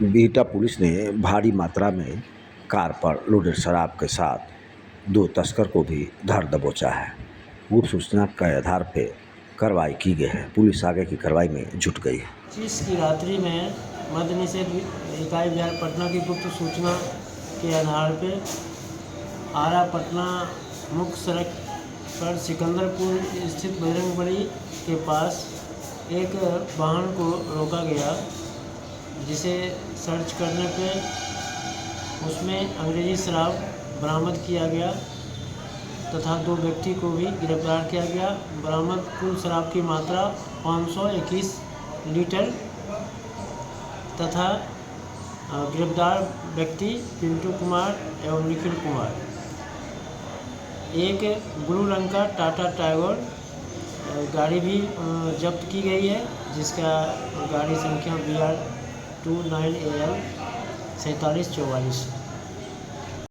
Bihta police ने भारी मात्रा में कार पर लोडेड शराब के साथ 2 तस्कर को भी धर दबोचा है। गुप्त सूचना के आधार पर कार्रवाई की गई है। पुलिस आगे की कार्रवाई में जुट गई है। 25 की रात्रि में मद्य निषेध इकाई बिहार पटना की गुप्त सूचना के आधार पर आरा पटना मुख्य सड़क पर सिकंदरपुर स्थित बजरंगबली के पास एक वाहन को रोका गया, जिसे सर्च करने पे उसमें अंग्रेजी शराब बरामद किया गया तथा 2 व्यक्ति को भी गिरफ्तार किया गया। बरामद कुल शराब की मात्रा 521 लीटर तथा गिरफ्तार व्यक्ति पिंटू कुमार एवं निखिल कुमार। एक ब्लू रंग का टाटा टाइगर गाड़ी भी जब्त की गई है, जिसका गाड़ी संख्या BR 29AL 4744।